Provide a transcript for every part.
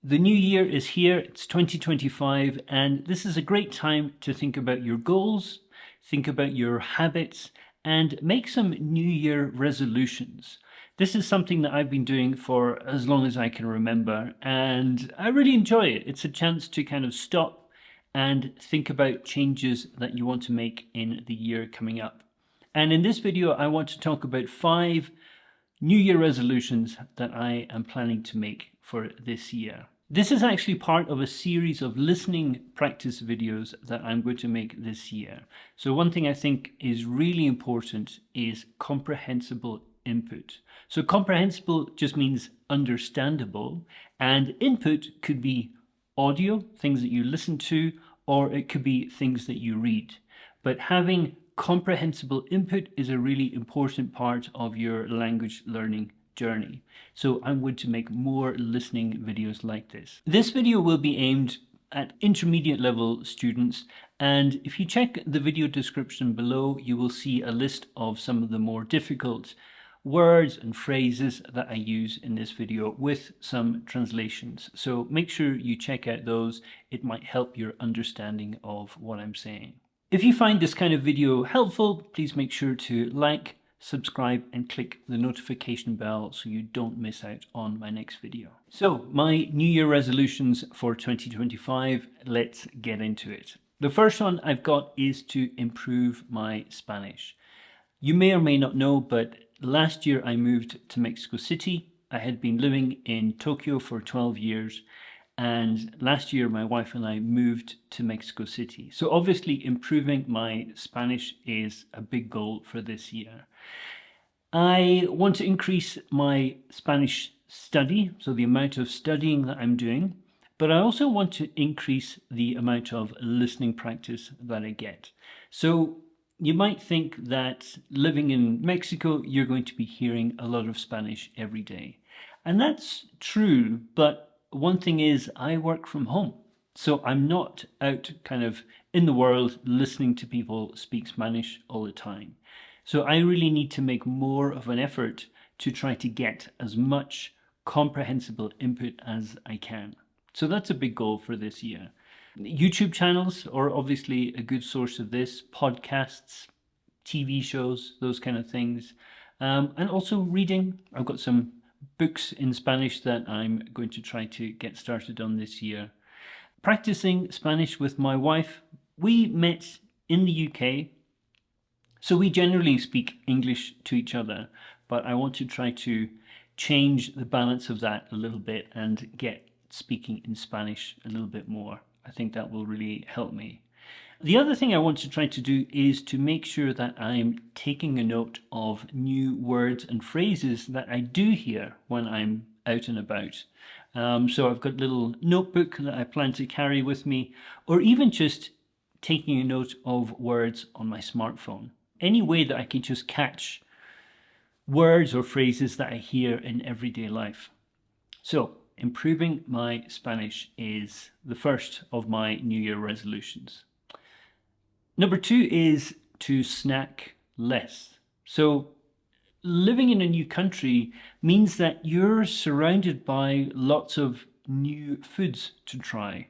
The new year is here, it's 2025, and this is a great time to think about your goals, think about your habits, and make some New Year resolutions. This is something that I've been doing for as long as I can remember, and I really enjoy it. It's a chance to kind of stop and think about changes that you want to make in the year coming up. And in this video, I want to talk about 5 New Year resolutions that I am planning to make for this year. This is actually part of a series of listening practice videos that I'm going to make this year. So one thing I think is really important is comprehensible input. So comprehensible just means understandable, and input could be audio, things that you listen to, or it could be things that you read. But having comprehensible input is a really important part of your language learning journey. So I'm going to make more listening videos like this. This video will be aimed at intermediate level students, and if you check the video description below, you will see a list of some of the more difficult words and phrases that I use in this video with some translations. So make sure you check out those. It might help your understanding of what I'm saying. If you find this kind of video helpful, please make sure to like, subscribe and click the notification bell so you don't miss out on my next video. So my New Year resolutions for 2025, let's get into it. The first one I've got is to improve my Spanish. You may or may not know, but last year I moved to Mexico City. I had been living in Tokyo for 12 years. And last year, my wife and I moved to Mexico City. So obviously improving my Spanish is a big goal for this year. I want to increase my Spanish study, so the amount of studying that I'm doing, but I also want to increase the amount of listening practice that I get. So you might think that living in Mexico, you're going to be hearing a lot of Spanish every day. And that's true, but one thing is I work from home, so I'm not out kind of in the world listening to people speak Spanish all the time. So I really need to make more of an effort to try to get as much comprehensible input as I can. So that's a big goal for this year. YouTube channels are obviously a good source of this, podcasts, TV shows, those kind of things. And also reading. I've got some books in Spanish that I'm going to try to get started on this year. Practicing Spanish with my wife. We met in the UK, so we generally speak English to each other, but I want to try to change the balance of that a little bit and get speaking in Spanish a little bit more. I think that will really help me. The other thing I want to try to do is to make sure that I'm taking a note of new words and phrases that I do hear when I'm out and about. So I've got a little notebook that I plan to carry with me, or even just taking a note of words on my smartphone. Any way that I can just catch words or phrases that I hear in everyday life. So improving my Spanish is the first of my New Year resolutions. Number 2 is to snack less. So living in a new country means that you're surrounded by lots of new foods to try.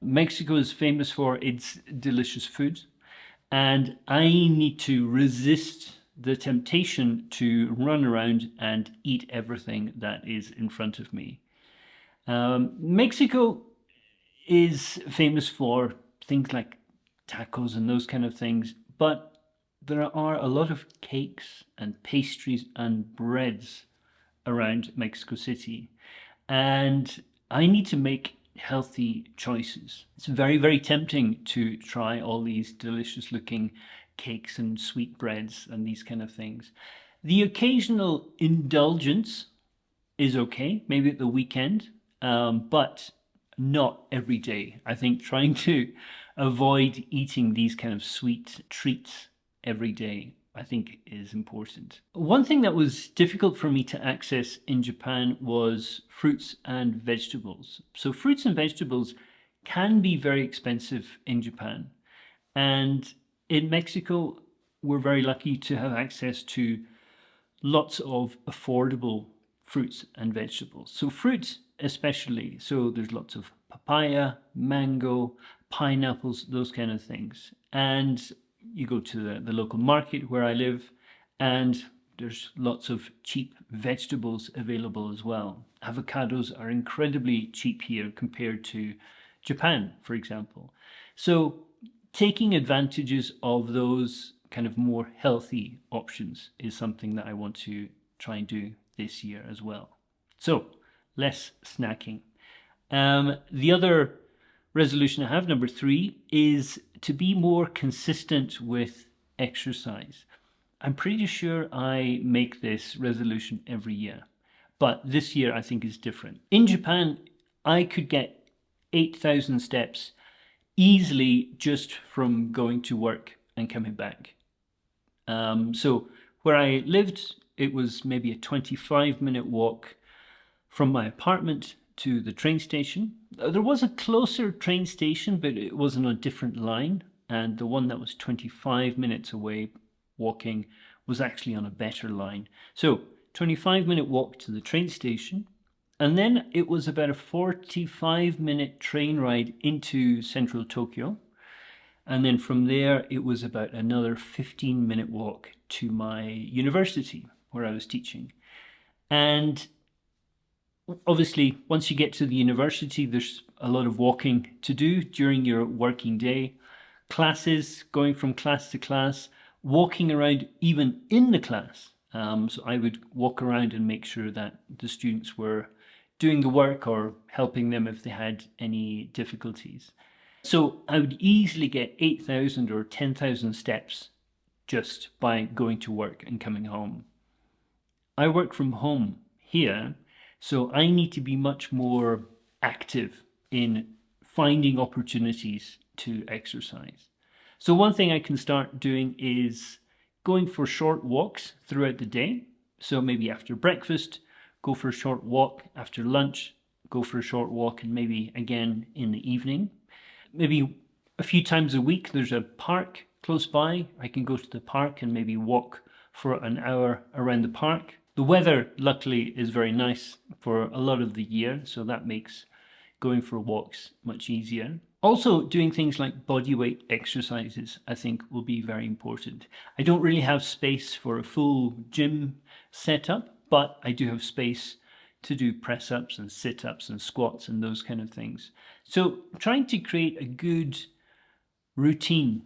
Mexico is famous for its delicious food, and I need to resist the temptation to run around and eat everything that is in front of me. Mexico is famous for things like tacos and those kind of things, but there are a lot of cakes and pastries and breads around Mexico City, and I need to make healthy choices. It's very, very tempting to try all these delicious looking cakes and sweet breads and these kind of things. The occasional indulgence is okay, maybe at the weekend, but not every day. I think trying to avoid eating these kind of sweet treats every day, I think, is important. One thing that was difficult for me to access in Japan was fruits and vegetables. So fruits and vegetables can be very expensive in Japan. And in Mexico, we're very lucky to have access to lots of affordable fruits and vegetables. So fruit especially. So there's lots of papaya, mango, pineapples, those kind of things. And you go to the local market where I live, and there's lots of cheap vegetables available as well. Avocados are incredibly cheap here compared to Japan, for example. So taking advantages of those kind of more healthy options is something that I want to try and do this year as well. So less snacking. The other resolution I have, number 3, is to be more consistent with exercise. I'm pretty sure I make this resolution every year, but this year I think is different. In Japan, I could get 8,000 steps easily just from going to work and coming back. So where I lived, it was maybe a 25-minute walk from my apartment to the train station. There was a closer train station, but it was on a different line, and the one that was 25 minutes away walking was actually on a better line. So 25-minute walk to the train station, and then it was about a 45-minute train ride into central Tokyo. And then from there, it was about another 15-minute walk to my university where I was teaching. And obviously, once you get to the university, there's a lot of walking to do during your working day. Classes, going from class to class, walking around even in the class. So I would walk around and make sure that the students were doing the work or helping them if they had any difficulties. So I would easily get 8,000 or 10,000 steps just by going to work and coming home. I work from home here, so I need to be much more active in finding opportunities to exercise. So one thing I can start doing is going for short walks throughout the day. So maybe after breakfast, go for a short walk. After lunch, go for a short walk, and maybe again in the evening. Maybe a few times a week, there's a park close by. I can go to the park and maybe walk for an hour around the park. The weather, luckily, is very nice for a lot of the year, so that makes going for walks much easier. Also, doing things like body weight exercises, I think, will be very important. I don't really have space for a full gym setup, but I do have space to do press-ups and sit-ups and squats and those kind of things. So trying to create a good routine,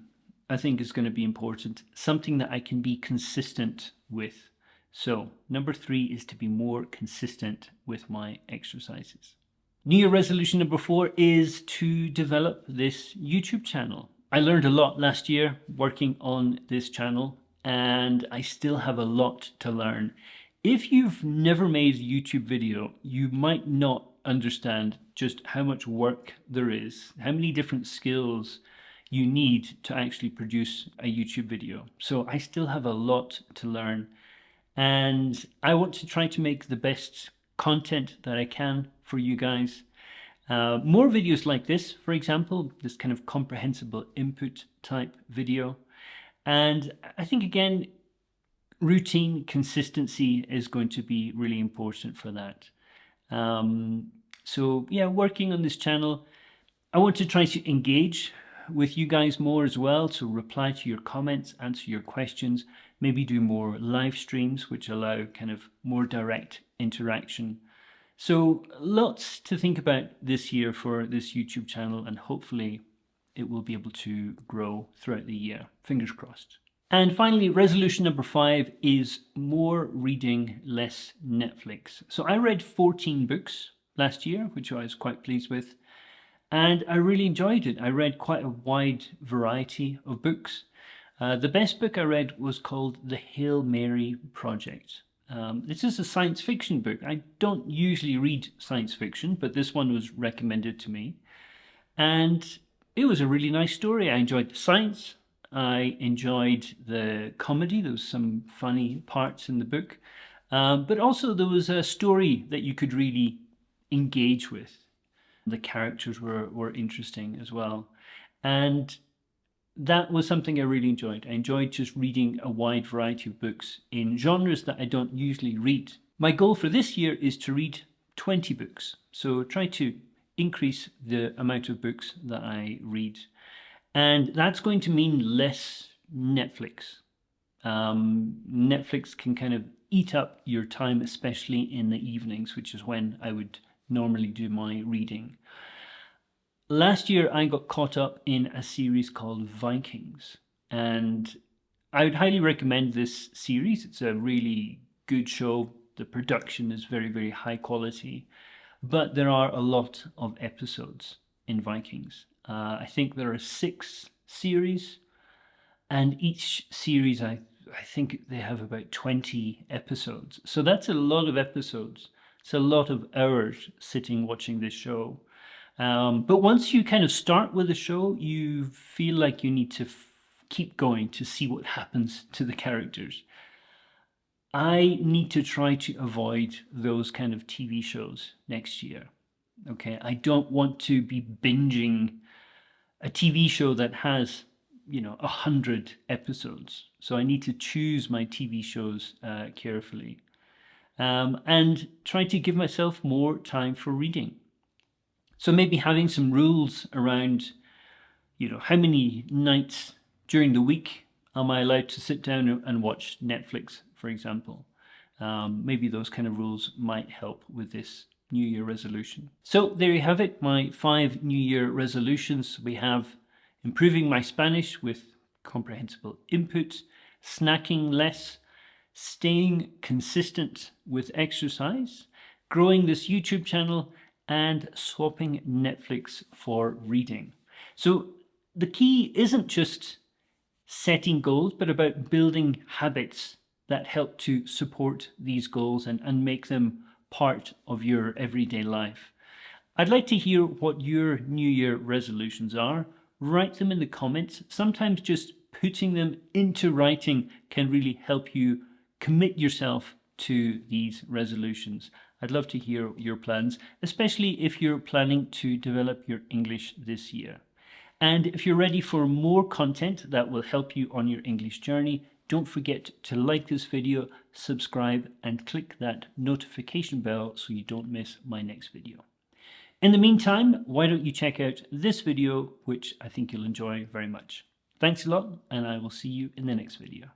I think, is going to be important. Something that I can be consistent with. So number 3 is to be more consistent with my exercises. New Year resolution number 4 is to develop this YouTube channel. I learned a lot last year working on this channel, and I still have a lot to learn. If you've never made a YouTube video, you might not understand just how much work there is, how many different skills you need to actually produce a YouTube video. So I still have a lot to learn, and I want to try to make the best content that I can for you guys. More videos like this, for example, this kind of comprehensible input type video. And I think, again, routine consistency is going to be really important for that. So yeah, working on this channel, I want to try to engage with you guys more as well, to reply to your comments, answer your questions, maybe do more live streams which allow kind of more direct interaction. So lots to think about this year for this YouTube channel, and hopefully it will be able to grow throughout the year. Fingers crossed. And finally, resolution number 5 is more reading, less Netflix. So I read 14 books last year, which I was quite pleased with, and I really enjoyed it. I read quite a wide variety of books. The best book I read was called The Hail Mary Project. This is a science fiction book. I don't usually read science fiction, but this one was recommended to me. And it was a really nice story. I enjoyed the science. I enjoyed the comedy. There was some funny parts in the book. But also there was a story that you could really engage with. The characters were interesting as well. And that was something I really enjoyed. I enjoyed just reading a wide variety of books in genres that I don't usually read. My goal for this year is to read 20 books. So try to increase the amount of books that I read. And that's going to mean less Netflix. Netflix can kind of eat up your time, especially in the evenings, which is when I would normally do my reading. Last year, I got caught up in a series called Vikings, and I would highly recommend this series. It's a really good show. The production is very, very high quality, but there are a lot of episodes in Vikings. I think there are 6 series, and each series, I think they have about 20 episodes. So that's a lot of episodes. It's a lot of hours sitting watching this show. But once you kind of start with the show, you feel like you need to keep going to see what happens to the characters. I need to try to avoid those kind of TV shows next year. Okay, I don't want to be binging a TV show that has, 100 episodes. So I need to choose my TV shows carefully, and try to give myself more time for reading. So maybe having some rules around, how many nights during the week am I allowed to sit down and watch Netflix, for example. Maybe those kind of rules might help with this New Year resolution. So there you have it, my 5 New Year resolutions. We have improving my Spanish with comprehensible input, snacking less, staying consistent with exercise, growing this YouTube channel, and swapping Netflix for reading. So the key isn't just setting goals, but about building habits that help to support these goals and make them part of your everyday life. I'd like to hear what your New Year resolutions are. Write them in the comments. Sometimes just putting them into writing can really help you commit yourself to these resolutions. I'd love to hear your plans, especially if you're planning to develop your English this year. And if you're ready for more content that will help you on your English journey, don't forget to like this video, subscribe, and click that notification bell so you don't miss my next video. In the meantime, why don't you check out this video, which I think you'll enjoy very much. Thanks a lot, and I will see you in the next video.